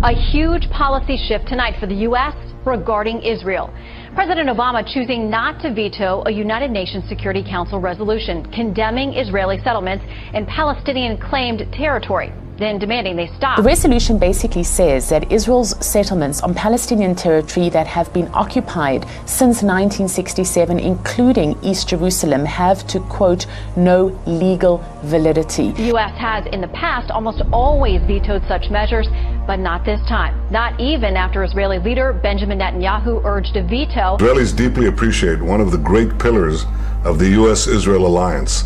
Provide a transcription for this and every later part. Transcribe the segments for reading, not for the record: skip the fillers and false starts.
A huge policy shift tonight for the U.S. regarding Israel. President Obama choosing not to veto a United Nations Security Council resolution condemning Israeli settlements in Palestinian-claimed territory, then demanding they stop. The resolution basically says that Israel's settlements on Palestinian territory that have been occupied since 1967, including East Jerusalem, have to, quote, no legal validity. The U.S. has in the past almost always vetoed such measures, but not this time. Not even after Israeli leader Benjamin Netanyahu urged a veto. Israelis deeply appreciate one of the great pillars of the U.S.-Israel alliance,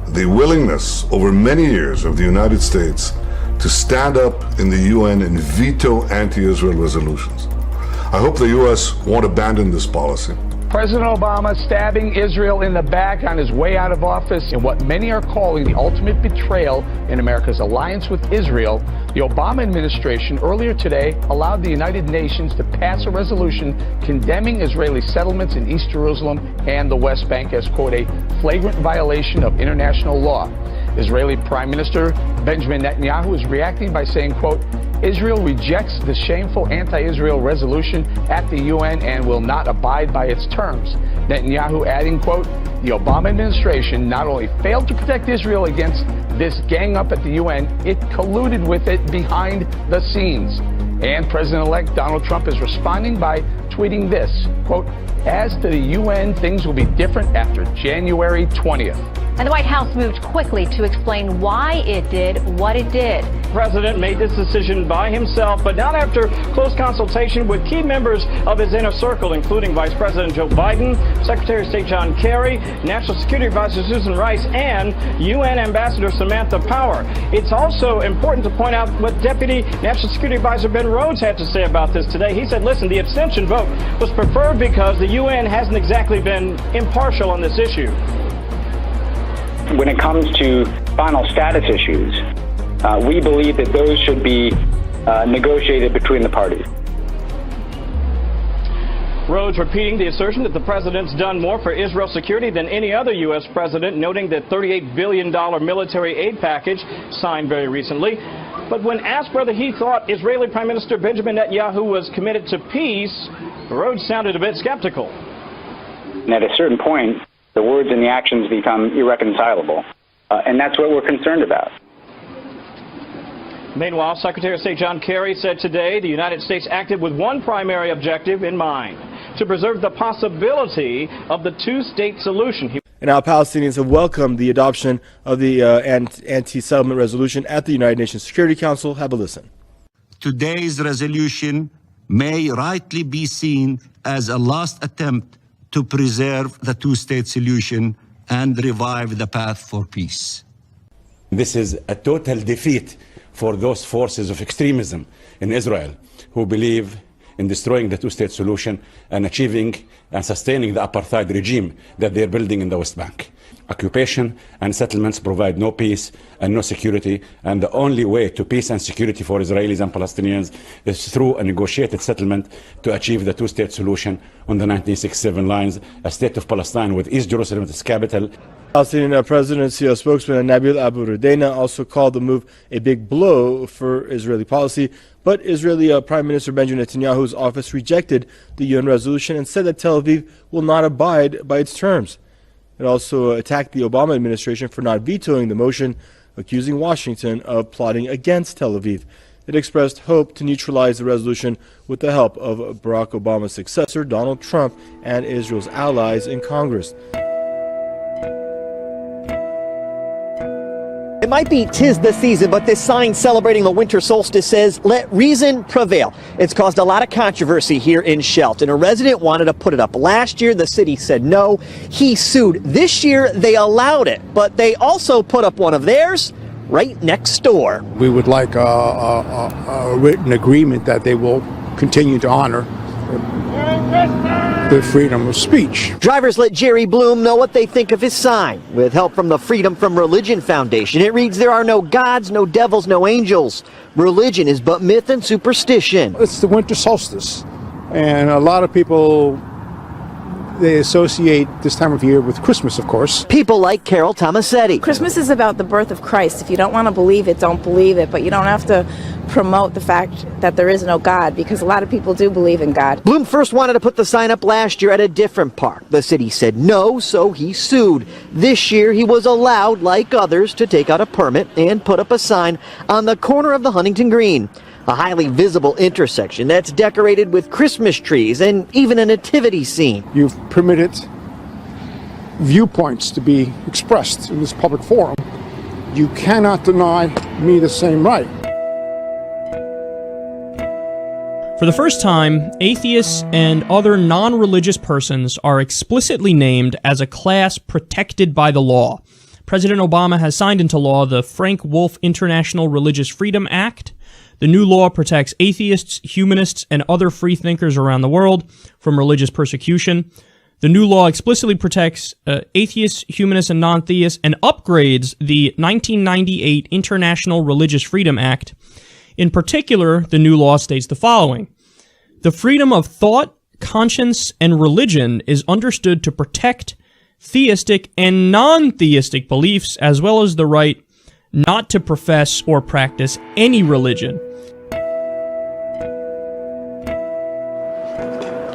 the willingness over many years of the United States to stand up in the UN and veto anti-Israel resolutions. I hope the U.S. won't abandon this policy. President Obama stabbing Israel in the back on his way out of office in what many are calling the ultimate betrayal in America's alliance with Israel. The Obama administration earlier today allowed the United Nations to pass a resolution condemning Israeli settlements in East Jerusalem and the West Bank as, quote, a flagrant violation of international law. Israeli Prime Minister Benjamin Netanyahu is reacting by saying, quote, Israel rejects the shameful anti-Israel resolution at the UN and will not abide by its terms. Netanyahu adding, quote, the Obama administration not only failed to protect Israel against this gang up at the UN, it colluded with it behind the scenes. And President-elect Donald Trump is responding by tweeting this, quote, as to the UN, things will be different after January 20th. And the White House moved quickly to explain why it did what it did. The president made this decision by himself, but not after close consultation with key members of his inner circle, including Vice President Joe Biden, Secretary of State John Kerry, National Security Advisor Susan Rice, and UN Ambassador Samantha Power. It's also important to point out what Deputy National Security Advisor Ben Rhodes had to say about this today. He said, listen, the abstention vote was preferred because the UN hasn't exactly been impartial on this issue. When it comes to final status issues, we believe that those should be negotiated between the parties. Rhodes repeating the assertion that the president's done more for Israel's security than any other U.S. president, noting that $38 billion military aid package signed very recently. But when asked whether he thought Israeli Prime Minister Benjamin Netanyahu was committed to peace, Rhodes sounded a bit skeptical. And at a certain point, the words and the actions become irreconcilable. And that's what we're concerned about. Meanwhile, Secretary of State John Kerry said today the United States acted with one primary objective in mind, to preserve the possibility of the two-state solution. And now Palestinians have welcomed the adoption of the anti-settlement resolution at the United Nations Security Council. Have a listen. Today's resolution may rightly be seen as a last attempt to preserve the two-state solution and revive the path for peace. This is a total defeat for those forces of extremism in Israel who believe in destroying the two-state solution and achieving and sustaining the apartheid regime that they're building in the West Bank. Occupation and settlements provide no peace and no security, and the only way to peace and security for Israelis and Palestinians is through a negotiated settlement to achieve the two-state solution on the 1967 lines, a state of Palestine with East Jerusalem as its capital. Palestinian presidency spokesman Nabil Abu Rudaina also called the move a big blow for Israeli policy, but Israeli Prime Minister Benjamin Netanyahu's office rejected the UN resolution and said that Tel Aviv will not abide by its terms. It also attacked the Obama administration for not vetoing the motion, accusing Washington of plotting against Tel Aviv. It expressed hope to neutralize the resolution with the help of Barack Obama's successor, Donald Trump, and Israel's allies in Congress. It might be 'tis the season, but this sign celebrating the winter solstice says, let reason prevail. It's caused a lot of controversy here in Shelton. A resident wanted to put it up last year. The city said no. He sued. This year, they allowed it, but they also put up one of theirs right next door. We would like a written agreement that they will continue to honor the freedom of speech. Drivers let Jerry Bloom know what they think of his sign. With help from the Freedom from Religion Foundation, it reads, there are no gods, no devils, no angels. Religion is but myth and superstition. It's the winter solstice, and a lot of people they associate this time of year with Christmas, of course. People like Carol Tomasetti. Christmas is about the birth of Christ. If you don't want to believe it, don't believe it. But you don't have to promote the fact that there is no God, because a lot of people do believe in God. Bloom first wanted to put the sign up last year at a different park. The city said no, so he sued. This year he was allowed, like others, to take out a permit and put up a sign on the corner of the Huntington Green. A highly visible intersection that's decorated with Christmas trees and even a nativity scene. You've permitted viewpoints to be expressed in this public forum. You cannot deny me the same right. For the first time, atheists and other non-religious persons are explicitly named as a class protected by the law. President Obama has signed into law the Frank Wolf International Religious Freedom Act. The new law protects atheists, humanists, and other freethinkers around the world from religious persecution. The new law explicitly protects atheists, humanists, and non-theists and upgrades the 1998 International Religious Freedom Act. In particular, the new law states the following: the freedom of thought, conscience, and religion is understood to protect theistic and non-theistic beliefs, as well as the right not to profess or practice any religion.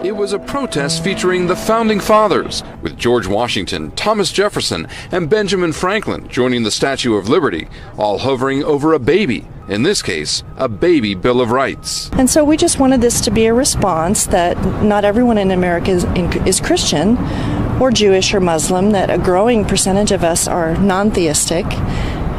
It was a protest featuring the Founding Fathers, with George Washington, Thomas Jefferson, and Benjamin Franklin joining the Statue of Liberty, all hovering over a baby, in this case, a baby Bill of Rights. And so we just wanted this to be a response that not everyone in America is Christian or Jewish or Muslim, that a growing percentage of us are non-theistic,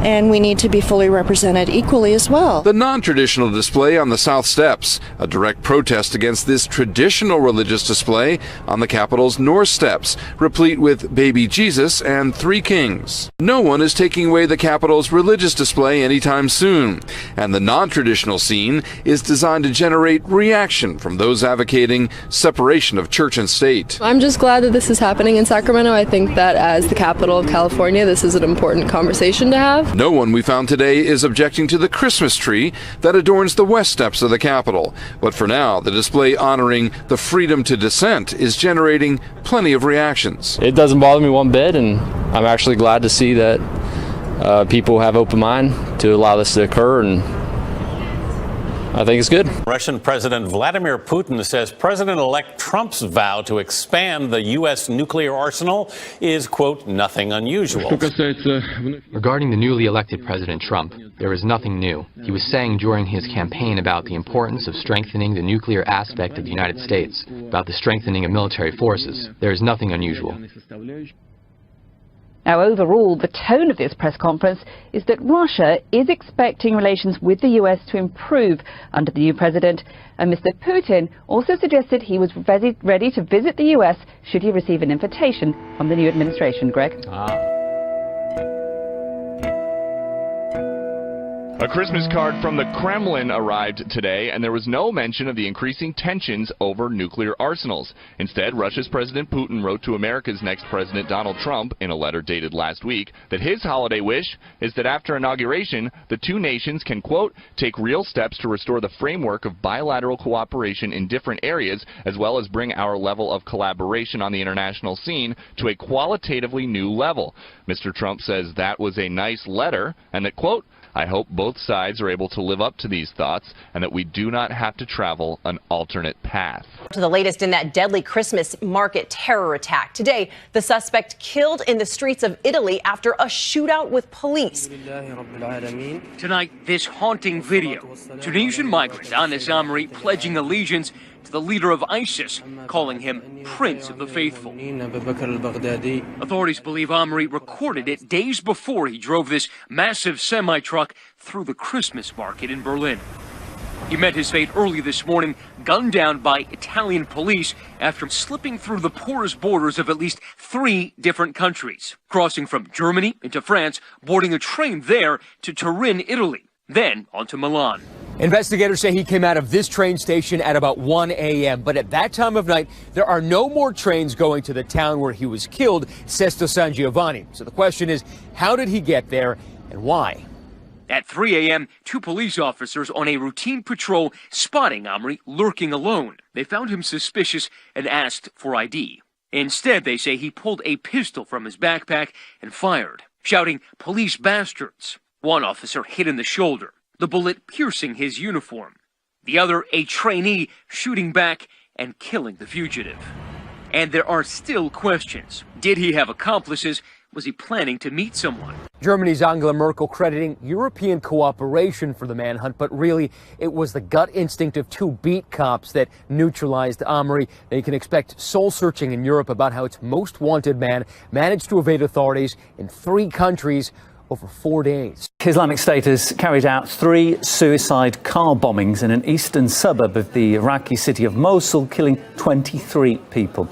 and we need to be fully represented equally as well. The non-traditional display on the South Steps, a direct protest against this traditional religious display on the Capitol's North Steps, replete with baby Jesus and three kings. No one is taking away the Capitol's religious display anytime soon, and the non-traditional scene is designed to generate reaction from those advocating separation of church and state. I'm just glad that this is happening in Sacramento. I think that as the capital of California, this is an important conversation to have. No one we found today is objecting to the Christmas tree that adorns the west steps of the Capitol. But for now, the display honoring the freedom to dissent is generating plenty of reactions. It doesn't bother me one bit, and I'm actually glad to see that people have open mind to allow this to occur, and I think it's good. Russian President Vladimir Putin says President-elect Trump's vow to expand the U.S. nuclear arsenal is, quote, nothing unusual. Regarding the newly elected President Trump, there is nothing new. He was saying during his campaign about the importance of strengthening the nuclear aspect of the United States, about the strengthening of military forces. There is nothing unusual. Now, overall, the tone of this press conference is that Russia is expecting relations with the U.S. to improve under the new president. And Mr. Putin also suggested he was ready to visit the U.S. should he receive an invitation from the new administration. Greg? A Christmas card from the Kremlin arrived today, and there was no mention of the increasing tensions over nuclear arsenals. Instead, Russia's President Putin wrote to America's next president, Donald Trump, in a letter dated last week, that his holiday wish is that after inauguration, the two nations can, quote, take real steps to restore the framework of bilateral cooperation in different areas, as well as bring our level of collaboration on the international scene to a qualitatively new level. Mr. Trump says that was a nice letter, and that, quote, I hope both sides are able to live up to these thoughts and that we do not have to travel an alternate path. To the latest in that deadly Christmas market terror attack. Today, the suspect killed in the streets of Italy after a shootout with police. Tonight, this haunting video. Tunisian migrant Anis Amri pledging allegiance to the leader of ISIS, calling him Prince of the Faithful. Authorities believe Amri recorded it days before he drove this massive semi-truck through the Christmas market in Berlin. He met his fate early this morning, gunned down by Italian police after slipping through the porous borders of at least 3 different countries, crossing from Germany into France, boarding a train there to Turin, Italy, then on to Milan. Investigators say he came out of this train station at about 1 a.m., but at that time of night, there are no more trains going to the town where he was killed, Sesto San Giovanni. So the question is, how did he get there and why? At 3 a.m., 2 police officers on a routine patrol spotting Amri lurking alone. They found him suspicious and asked for ID. Instead, they say he pulled a pistol from his backpack and fired, shouting, "Police bastards." One officer hit in the shoulder, the bullet piercing his uniform. The other, a trainee, shooting back and killing the fugitive. And there are still questions. Did he have accomplices? Was he planning to meet someone? Germany's Angela Merkel crediting European cooperation for the manhunt, but really it was the gut instinct of two beat cops that neutralized Amri. They can expect soul searching in Europe about how its most wanted man managed to evade authorities in 3 countries over 4 days. Islamic State has carried out 3 suicide car bombings in an eastern suburb of the Iraqi city of Mosul, killing 23 people.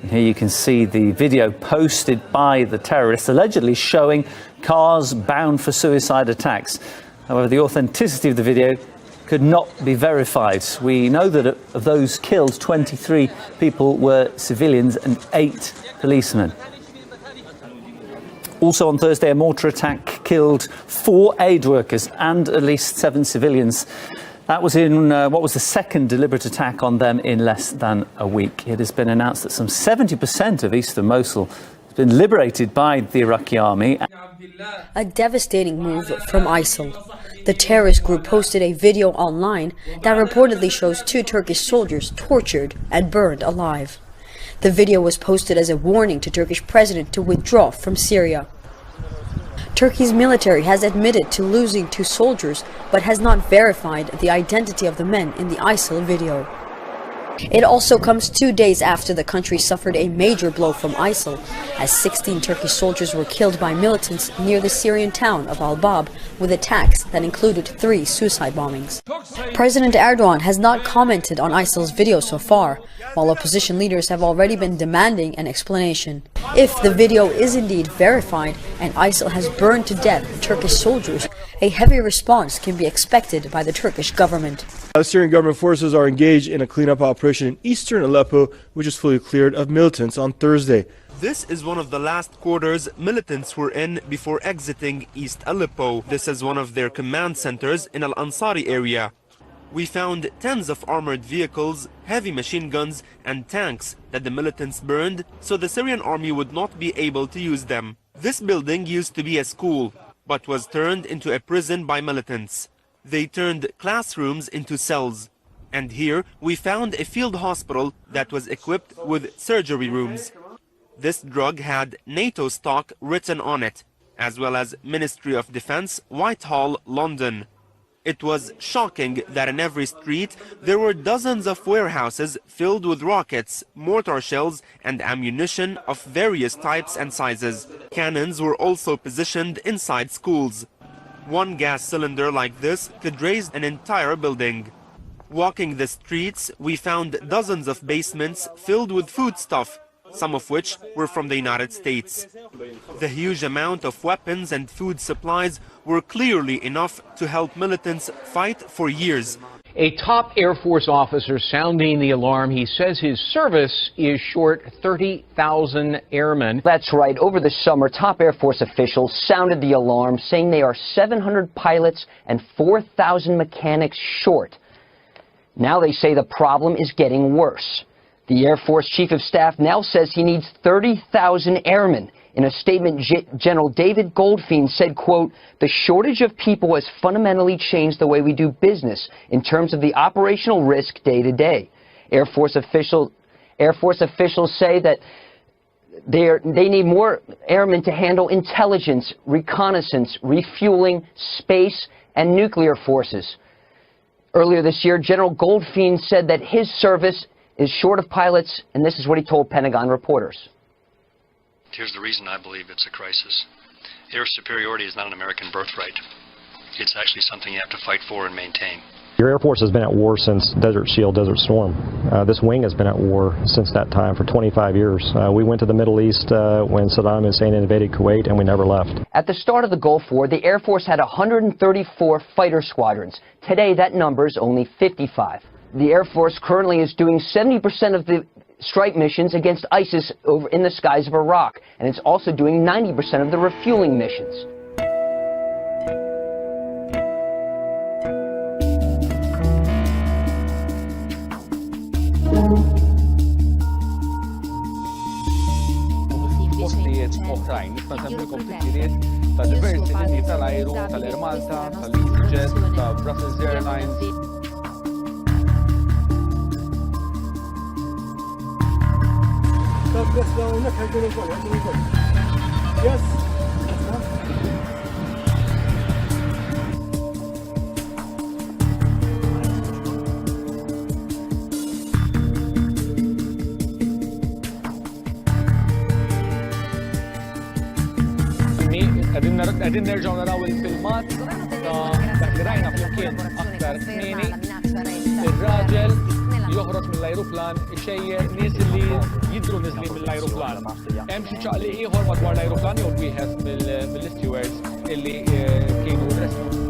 And here you can see the video posted by the terrorists, allegedly showing cars bound for suicide attacks. However, the authenticity of the video could not be verified. We know that of those killed, 23 people were civilians and 8 policemen. Also on Thursday, a mortar attack killed 4 aid workers and at least 7 civilians. That was in what was the second deliberate attack on them in less than a week. It has been announced that some 70% of eastern Mosul has been liberated by the Iraqi army. A devastating move from ISIL. The terrorist group posted a video online that reportedly shows 2 Turkish soldiers tortured and burned alive. The video was posted as a warning to Turkish president to withdraw from Syria. Turkey's military has admitted to losing 2 soldiers, but has not verified the identity of the men in the ISIL video. It also comes 2 days after the country suffered a major blow from ISIL, as 16 Turkish soldiers were killed by militants near the Syrian town of Al-Bab, with attacks that included 3 suicide bombings. President Erdogan has not commented on ISIL's video so far, while opposition leaders have already been demanding an explanation. If the video is indeed verified and ISIL has burned to death Turkish soldiers, a heavy response can be expected by the Turkish government. Syrian government forces are engaged in a cleanup operation in eastern Aleppo, which is fully cleared of militants on Thursday. This is one of the last quarters militants were in before exiting East Aleppo. This is one of their command centers in Al-Ansari area. We found tens of armored vehicles, heavy machine guns and tanks that the militants burned so the Syrian army would not be able to use them. This building used to be a school, but was turned into a prison by militants. They turned classrooms into cells. And here we found a field hospital that was equipped with surgery rooms. This drug had NATO stock written on it, as well as Ministry of Defense, Whitehall, London. It was shocking that in every street there were dozens of warehouses filled with rockets, mortar shells and ammunition of various types and sizes. Cannons were also positioned inside schools. One gas cylinder like this could raise an entire building. Walking the streets, we found dozens of basements filled with foodstuff, some of which were from the United States. The huge amount of weapons and food supplies were clearly enough to help militants fight for years. A top Air Force officer sounding the alarm. He says his service is short 30,000 airmen. That's right. Over the summer, top Air Force officials sounded the alarm, saying they are 700 pilots and 4,000 mechanics short. Now they say the problem is getting worse. The Air Force Chief of Staff now says he needs 30,000 airmen. In a statement, General David Goldfein said, quote, "The shortage of people has fundamentally changed the way we do business in terms of the operational risk day to day." Air Force officials say that they need more airmen to handle intelligence, reconnaissance, refueling, space, and nuclear forces. Earlier this year, General Goldfein said that his service is short of pilots, and this is what he told Pentagon reporters. Here's the reason I believe it's a crisis. Air superiority is not an American birthright. It's actually something you have to fight for and maintain. Your Air Force has been at war since Desert Shield, Desert Storm. This wing has been at war since that time for 25 years. We went to the Middle East when Saddam Hussein invaded Kuwait, and we never left. At the start of the Gulf War, the Air Force had 134 fighter squadrons. Today, that number is only 55. The Air Force currently is doing 70% of the strike missions against ISIS over in the skies of Iraq, and it's also doing 90% of the refueling missions. oħrajn. Nista' nsemmilkom titjiriet ta' diversi linji tal-ajru, tal-Air Malta, tal-EasyJet, ta' Brussels Airlines. Yes. Għedin nerġaw naraw il-filmat dak li rajna flimkien aktar kmieni. Il-raġel joħroġ mill-ajruplan ixejjer nies li jidru niżlin mill-ajruplan. Hemm xi ċaqli ieħor madwar l-ajruplan jew wieħed mill-stewards illi kienu rresqu.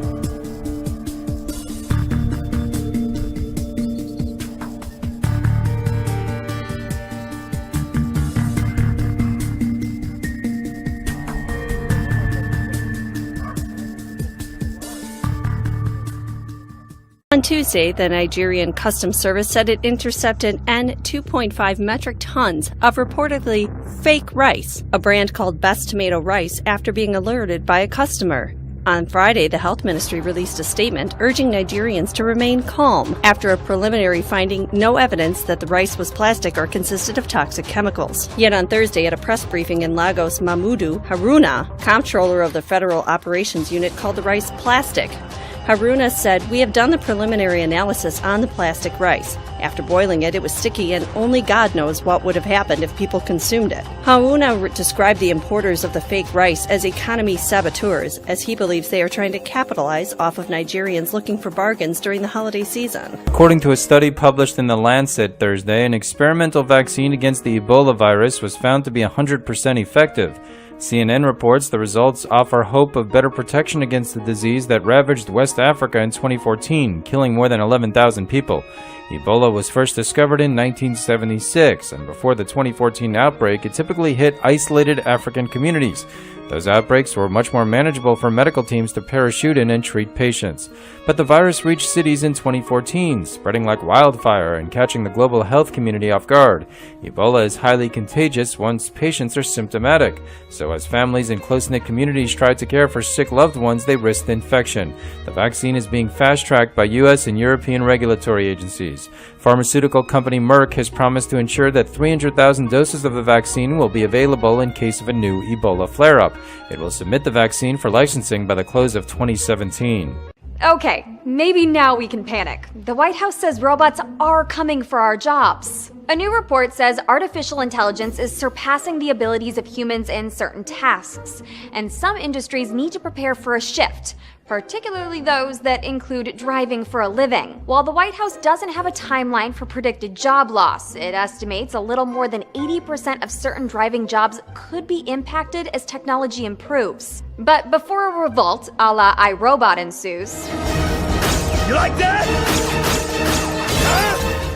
On Tuesday, the Nigerian Customs Service said it intercepted N2.5 metric tons of reportedly fake rice, a brand called Best Tomato Rice, after being alerted by a customer. On Friday, the Health Ministry released a statement urging Nigerians to remain calm after a preliminary finding no evidence that the rice was plastic or consisted of toxic chemicals. Yet on Thursday, at a press briefing in Lagos, Mamudu Haruna, comptroller of the Federal Operations Unit, called the rice plastic. Haruna said, "We have done the preliminary analysis on the plastic rice. After boiling it, it was sticky and only God knows what would have happened if people consumed it." Haruna described the importers of the fake rice as economy saboteurs, as he believes they are trying to capitalize off of Nigerians looking for bargains during the holiday season. According to a study published in The Lancet Thursday, an experimental vaccine against the Ebola virus was found to be 100% effective. CNN reports the results offer hope of better protection against the disease that ravaged West Africa in 2014, killing more than 11,000 people. Ebola was first discovered in 1976, and before the 2014 outbreak, it typically hit isolated African communities. Those outbreaks were much more manageable for medical teams to parachute in and treat patients. But the virus reached cities in 2014, spreading like wildfire and catching the global health community off guard. Ebola is highly contagious once patients are symptomatic. So as families and close-knit communities try to care for sick loved ones, they risk infection. The vaccine is being fast-tracked by U.S. and European regulatory agencies. Pharmaceutical company Merck has promised to ensure that 300,000 doses of the vaccine will be available in case of a new Ebola flare-up. It will submit the vaccine for licensing by the close of 2017. Okay, maybe now we can panic. The White House says robots are coming for our jobs. A new report says artificial intelligence is surpassing the abilities of humans in certain tasks, and some industries need to prepare for a shift, particularly those that include driving for a living. While the White House doesn't have a timeline for predicted job loss, it estimates a little more than 80% of certain driving jobs could be impacted as technology improves. But before a revolt a la iRobot ensues... You like that?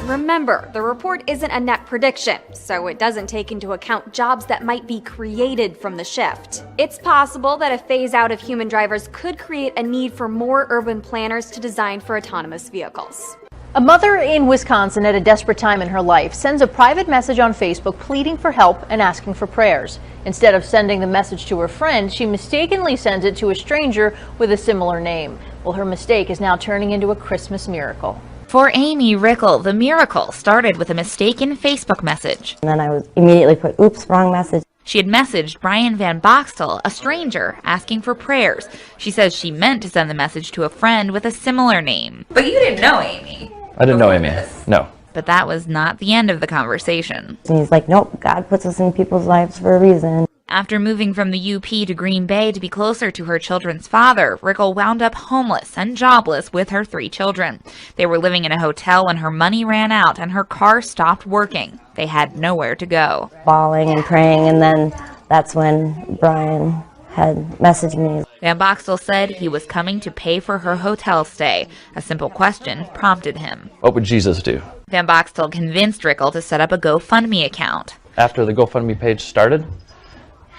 Remember, the report isn't a net prediction, so it doesn't take into account jobs that might be created from the shift. It's possible that a phase-out of human drivers could create a need for more urban planners to design for autonomous vehicles. A mother in Wisconsin at a desperate time in her life sends a private message on Facebook pleading for help and asking for prayers. Instead of sending the message to her friend, she mistakenly sends it to a stranger with a similar name. Well, her mistake is now turning into a Christmas miracle. For Amy Rickle, the miracle started with a mistaken Facebook message. And then I was immediately put, oops, wrong message. She had messaged Brian Van Boxtel, a stranger, asking for prayers. She says she meant to send the message to a friend with a similar name. But you didn't know Amy. I didn't know Amy, no. But that was not the end of the conversation. And he's like, nope, God puts us in people's lives for a reason. After moving from the UP to Green Bay to be closer to her children's father, Rickle wound up homeless and jobless with her 3 children. They were living in a hotel when her money ran out and her car stopped working. They had nowhere to go. Bawling and praying, and then that's when Brian had messaged me. Van Boxtel said he was coming to pay for her hotel stay. A simple question prompted him. What would Jesus do? Van Boxtel convinced Rickle to set up a GoFundMe account. After the GoFundMe page started,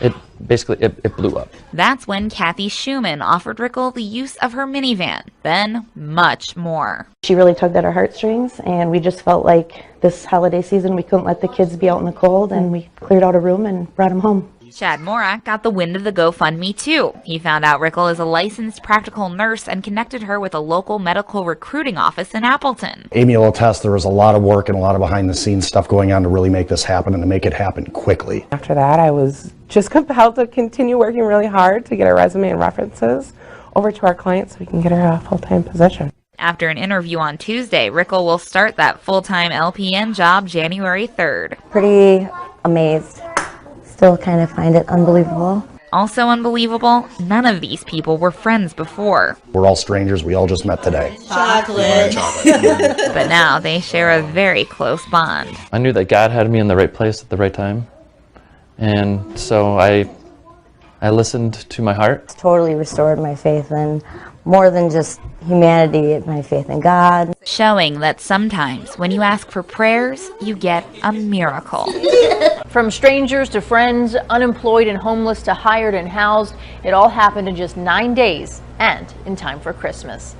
it blew up. That's when Kathy Schumann offered Rickle the use of her minivan, then much more. She really tugged at our heartstrings, and we just felt like this holiday season we couldn't let the kids be out in the cold, and we cleared out a room and brought them home. Chad Morak got the wind of the GoFundMe too. He found out Rickle is a licensed practical nurse and connected her with a local medical recruiting office in Appleton. Amy will attest there was a lot of work and a lot of behind the scenes stuff going on to really make this happen and to make it happen quickly. After that, I was just compelled to continue working really hard to get her resume and references over to our client so we can get her a full-time position. After an interview on Tuesday, Rickle will start that full-time LPN job January 3rd. Pretty amazed. Still kind of find it unbelievable. Also unbelievable, none of these people were friends before. We're all strangers. We all just met today. Chocolate. But now they share a very close bond. I knew that God had me in the right place at the right time. And so I listened to my heart. It's totally restored my faith in more than just humanity, my faith in God. Showing that sometimes when you ask for prayers, you get a miracle. From strangers to friends, unemployed and homeless to hired and housed, it all happened in just 9 days and in time for Christmas.